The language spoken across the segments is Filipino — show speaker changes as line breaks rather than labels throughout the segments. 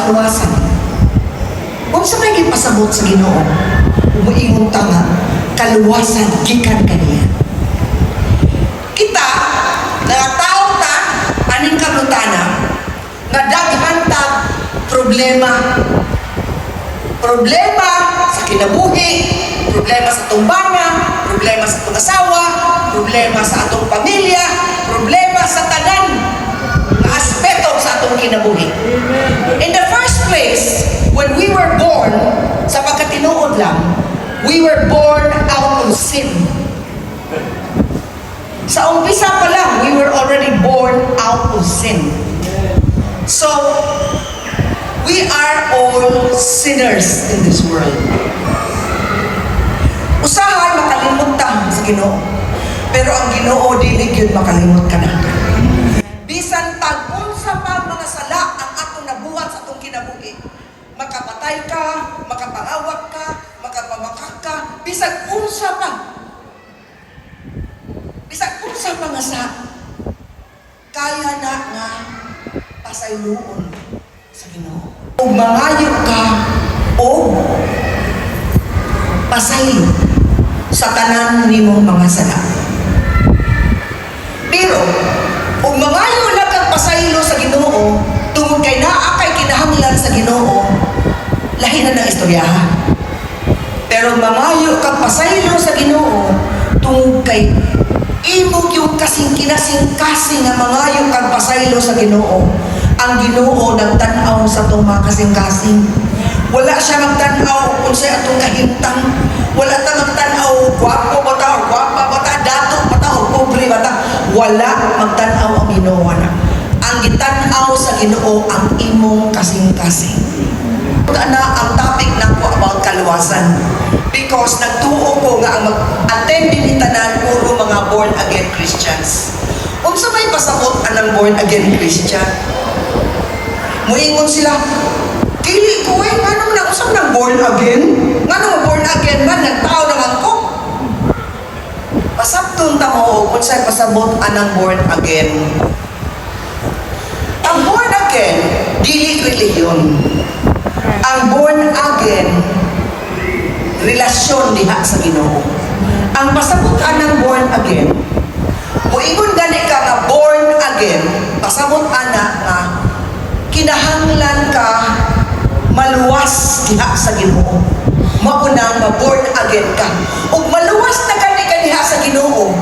kaluwasan. Kung sa may gipasabot sa Ginoo, umuingon ta nga, kaluwasan gikan kaniya. Kita, nangataw ta, aning kalutana, nga daghan ta problema. Problema sa kinabuhi, problema sa tumbana, problema sa itong asawa, problema sa atong pamilya, problema sa tanan na aspeto sa atong kinabuhi. In the first place, when we were born, sa pagkatinuod lang, we were born out of sin. Sa umpisa pa lang, we were already born out of sin. So, we are all sinners in this world. Usahay makalimot ta sa Ginoo. Pero ang Ginoo dili gyud makalimot ka na. Bisan tag-unsa pa mga sala ang atong nabuhat sa atong kinabuhi. Makapatay ka, makapangawak ka, makapamakak ka, bisan unsa pa. Bisan unsa pa nga sa kaya na nga pasayloon sa Ginoo. O mangayo ka o pasaylo sa tanan nimong mga sala. Pero o mangayo na kang pasaylo sa Ginoo tungod kay naa kay kinahanglan sa Ginoo, lahi na ng istoryahan. Pero mangayo kang pasaylo sa Ginoo tungod kay imog yung kasing-kinasing-kasing nga mangayo kang pasaylo sa Ginoo. Ang Ginoo nagtanaw sa itong mga kasing-kasing. Wala siya magtanaw kung siya itong kahintang. Wala ta magtanaw, gwapo ba ta, o gwapa ba ta, dato ba ta, o pobre ba ta. Wala magtanaw ang Ginoo na. Ang gitanaw sa Ginoo ang imong kasing-kasing. Na ang topic na ko about kaluwasan. Because nagtuo ko nga ang mag-attend din itanan puro mga born-again Christians. Kung sa may pasabot anang born-again Christian, muingon sila, kili ko nga naman ako sa nang born again? Nga naman born again man, nagtao naman ko. Pasabtong tamo kung sa'y pasabot anang born again. Ang born again, dili reliyon. Ang born again, relasyon diha sa Ginoo. Ang pasabot anang born again, muingon gani ka nga born again, pasabot ana nga kinahanglan ka maluwas diha sa Ginoo. Maunang ma-born again ka. Ug maluwas na ka diha sa Ginoo.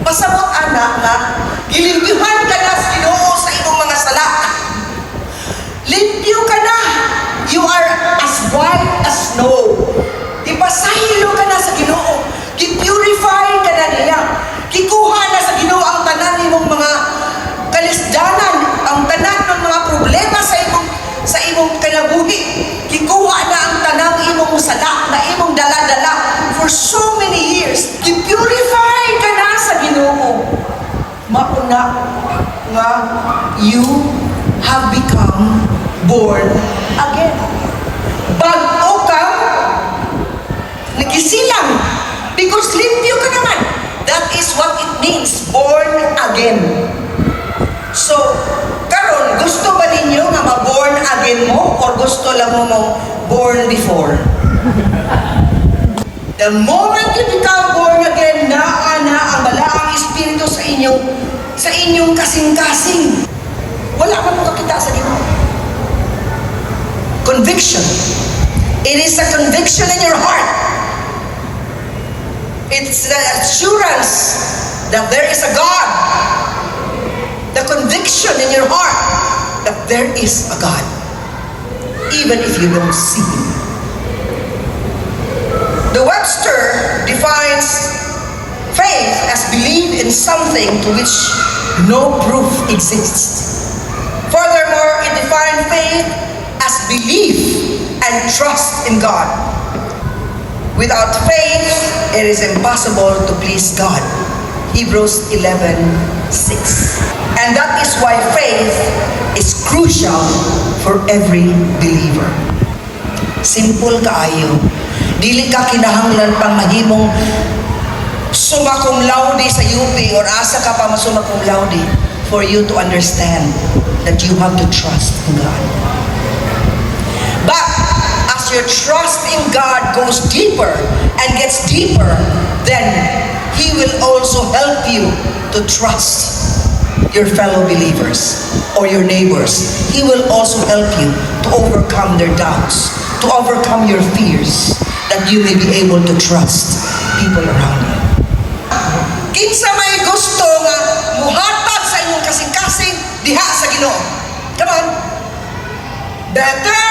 Pasabot ana nga gilimpyuhan ka na sa Ginoo sa imong mga sala. Limpyo ka na. You are as white as snow. Ipasaylo ka na sa Ginoo. Gipurify ka na niya. Kikuha na sa Ginoo ang tanan nimong mga kalisdanan, ang tanan ng mga problema sa imong kinabuhi. Kikuha na ang tanang imong sala na imong dala-dala for so many years. Gipurify ka na sa Ginoo. Mauna nga you have become born again. Bag-o ka, nagisilang, because limpyo ka naman. That is what it means, born again. So, karon gusto ba ninyo nga ma-born again mo or gusto lang mo born before? The moment you become born again, naa ang balaang espiritu sa inyong kasing-kasing. Wala ka mo kakita sa Ginoo. Conviction. It is a conviction in your heart. It's the assurance that there is a God. The conviction in your heart that there is a God, even if you don't see Him. The Webster defines faith as belief in something to which no proof exists. Furthermore, it defines faith as belief and trust in God. Without faith, it is impossible to please God. Hebrews 11:6. And that is why faith is crucial for every believer. Simple kaayo. Dili ka kinahanglan pang mahimong summa cum laude sa UP or asa ka pa masumma cum laude for you to understand that you have to trust in God. But as your trust in God goes deeper and gets deeper, then He will also help you to trust your fellow believers or your neighbors. He will also help you to overcome their doubts, to overcome your fears, that you may be able to trust people around you. Kinsa may gusto nga muhatag sa inyong kasing-kasing diha sa Ginoo. Come on. Better.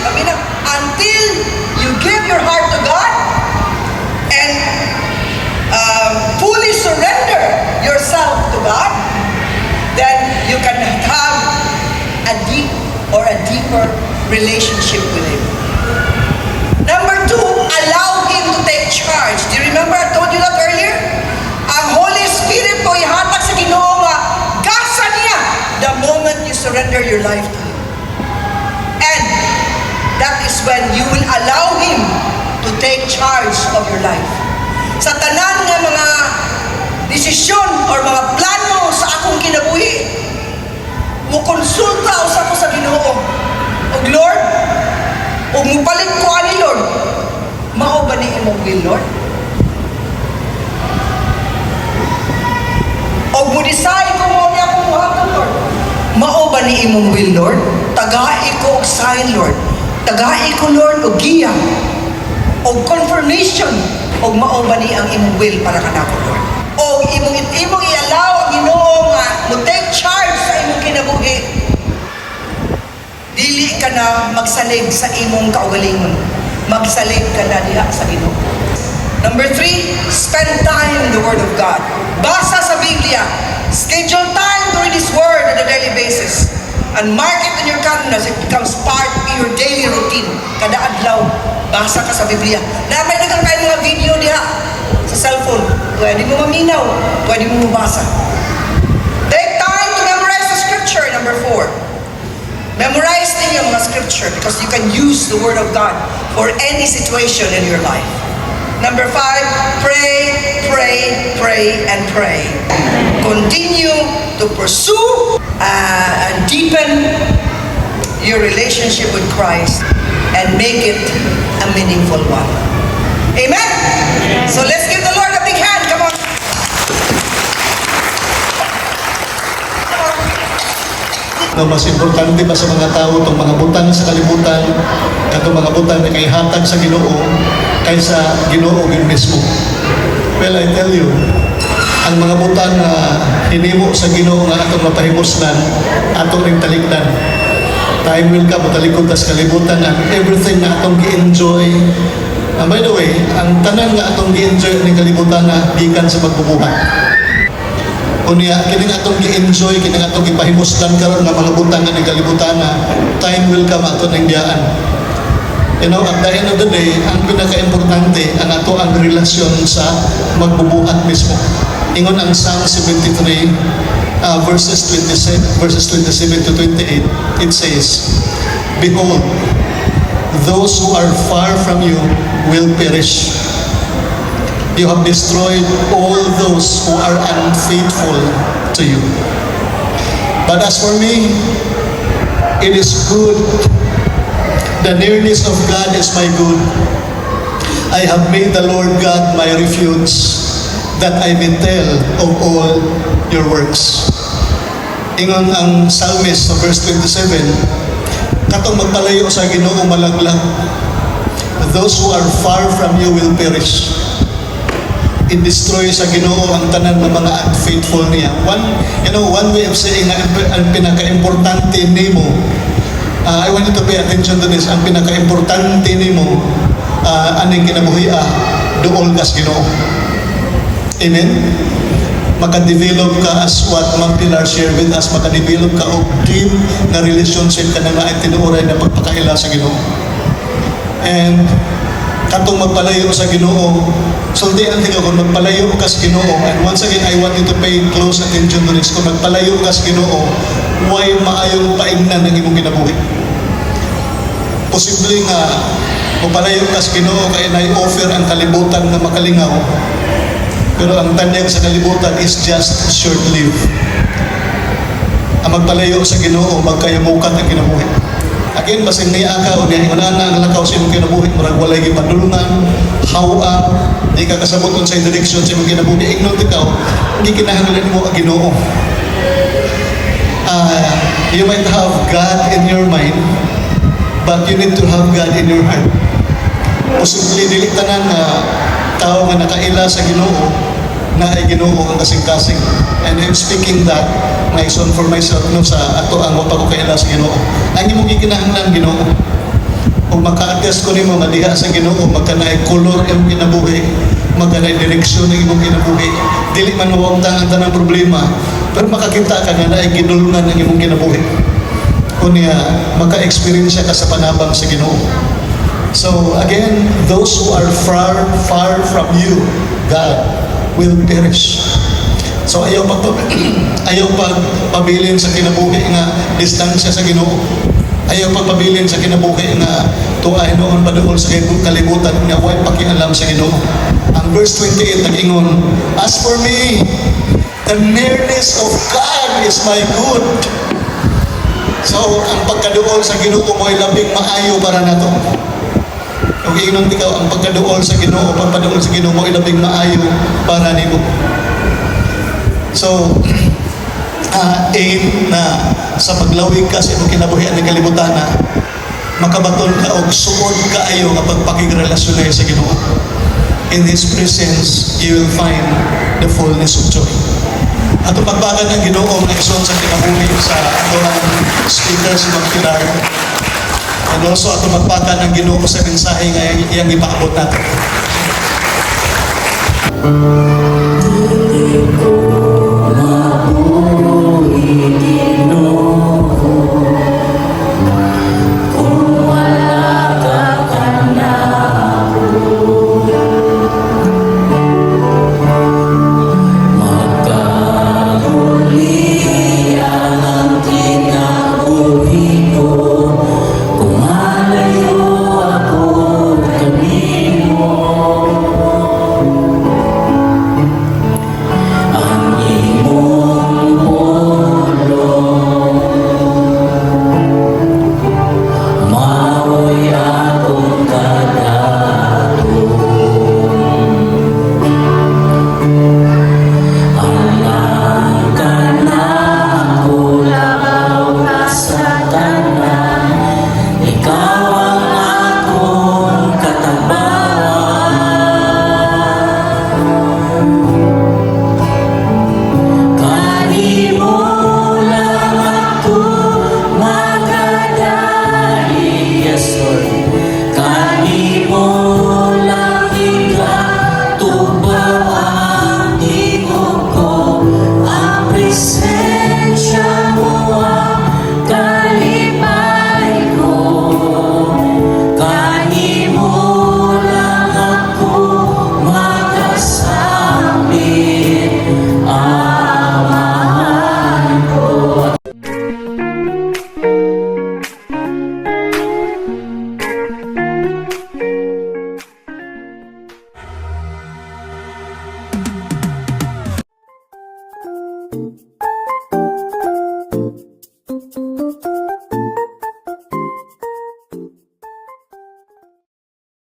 Sabi na, until you give your heart to God and fully surrender yourself to God, then you can have a deep or a deeper relationship with Him. Number 2, allow Him to take charge. Do you remember I told you that earlier? Ang Holy Spirit mo ihatag sa Ginoo nga gasa niya the moment you surrender your life to Him. And that is when you will allow Him to take charge of your life. Sa tanan nga mga desisyon or mga plano sa akong kinabuhi, mukonsulta usab ko sa Ginoo. Og Lord, og mupalit ko ani Lord, mao ba ni imong will, Lord? Og mo decide kung mo niya kung muhatag, Lord. Mao ba ni imong will, Lord? Tagai ko og sign, Lord. Tagai ko, Lord, og giya. Og confirmation. Og mao ba ni ang imong will para kanako, Lord? Og imong i-allow ang Ginoo nga mo take charge sa imong kinabuhi. Dili ka na magsalig sa imong kaugalingon. Magsalig ka na diha sa Ginoo. Number 3, spend time in the Word of God. Basa sa Biblia. Schedule time to read His Word on a daily basis. And mark it in your calendar as it becomes part of your daily routine. Kada adlaw, basa ka sa Biblia. Na may dagang kayo mga video diha sa cellphone. Pwede mo maminaw, pwede mo mabasa. Take time to memorize the Scripture. Number 4. Memorize ninyo mga Scripture because you can use the Word of God for any situation in your life. Number 5, pray, pray, pray, and pray. Continue to pursue and deepen your relationship with Christ and make it a meaningful one. Amen? So let's give the Lord a big hand. Come on.
No, mas importante ba sa mga tao itong mga butang sa kalibutan, itong mga butang na kay hatag sa Ginoo kaysa Ginoo yun mismo. Well, I tell you, ang mga butang na hinimo sa Ginoo nga atong mapahimuslan, atong ring talikdan. Time will come, matalikod sa kalibutan and everything na atong gi-enjoy. By the way, ang tanan nga atong gi-enjoy ng kalibutan na gikan sa pagbubuhat. Kunya, kining atong gi-enjoy, kining atong ipahimuslan karon nga mga butang nga ni kalibutan na time will come ato ng biyaan. You know, at the end of the day, ang pinaka-importante, ang ato ang relasyon sa magbubuhat mismo. Ingon ang Psalm 73, verses 27 to 28, it says, Behold, those who are far from you will perish. You have destroyed all those who are unfaithful to you. But as for me, it is good. The nearness of God is my good. I have made the Lord God my refuge, that I may tell of all your works. Ingon ang psalmist sa verse 27, katong magpalayo sa Ginoo malaglag, those who are far from you will perish. I-destroy sa Ginoo ang tanan ng mga unfaithful niya. One way of saying na ang pinaka-importante nimo, I want you to pay attention to this, ang pinaka-importante nimo, aning kinabuhi, dool kas Ginoo. Amen? Maka-develop ka as what Ma'am Pilar shared with us, maka-develop ka og deep na relationship ka na nga ay tinuoray na pagpakaila sa Ginoo. And katong magpalayo sa Ginoo, sultian tingnan kung magpalayo ka sa Ginoo, and once again I want you to pay close attention to this, kung magpalayo ka sa Ginoo, why maayong paignan ng imong kinabuhi? Posible nga magpalayo ka sa Ginoo kaya na-offer ang kalibutan na makalingaw, pero ang tanyag sa kalibutan is just short-lived. Ang magpalayo sa Ginoo, magkayamukan ang kinabuhi. Again, basin niya ka o niya na ang lakaw sa imong kinabuhi, murag walay gipadulungan, hawa, di ka kasabuton sa direksyon sa imong kinabuhi, ignorant ikaw, hindi kinahanglan mo ang Ginoo. You might have God in your mind, but you need to have God in your heart. Posibleng dili tanan nga tao nga nakaila sa Ginoo na ay Ginoo ang kasing-kasing. And I'm speaking that my son for myself no sa ato ang wa pa ko kaila sa Ginoo. Ang imong gikinahanglan Ginoo. Kung maka-attest ko nimo nga diha sa Ginoo magkanay color imong kinabuhi, magkanay direksyon ng imong kinabuhi. Dili man mawagtang ang tanang problema, pero makakita ka nga na ay ginulungan ng imong kinabuhi. Kunya maka-experience ka sa panabang sa Ginoo. So again, those who are far from you, God, will perish. So ayaw pagpabilin sa kinabuhi nga distansya sa Ginoo. Ayaw pagpabilin sa kinabuhi nga tuay noon paduol sa kalibutan nga way pakialam sa Ginoo. Ang verse 28 nag-ingon, as for me, the nearness of God is my good. So ang pagkaduol sa Ginoo mo ay labing maayo para nato. Kung inon ikaw ang pagkaduol sa Ginoo, pagpaduol sa Ginoo mo ilabing maayo para nimo. So, aim na sa paglawig ka sa imong kinabuhian ng kalibutan na makabaton ka og suod kaayo nga pagpakigrelasyon sa Ginoo. In His presence, you will find the fullness of joy. At pagbagan ng Ginoo ang igsoon sa kinabuhi sa atong speaker si Mang Pilar. And also ato magpaka ng Ginoo sa mensahe nga iyang ipaabot natin.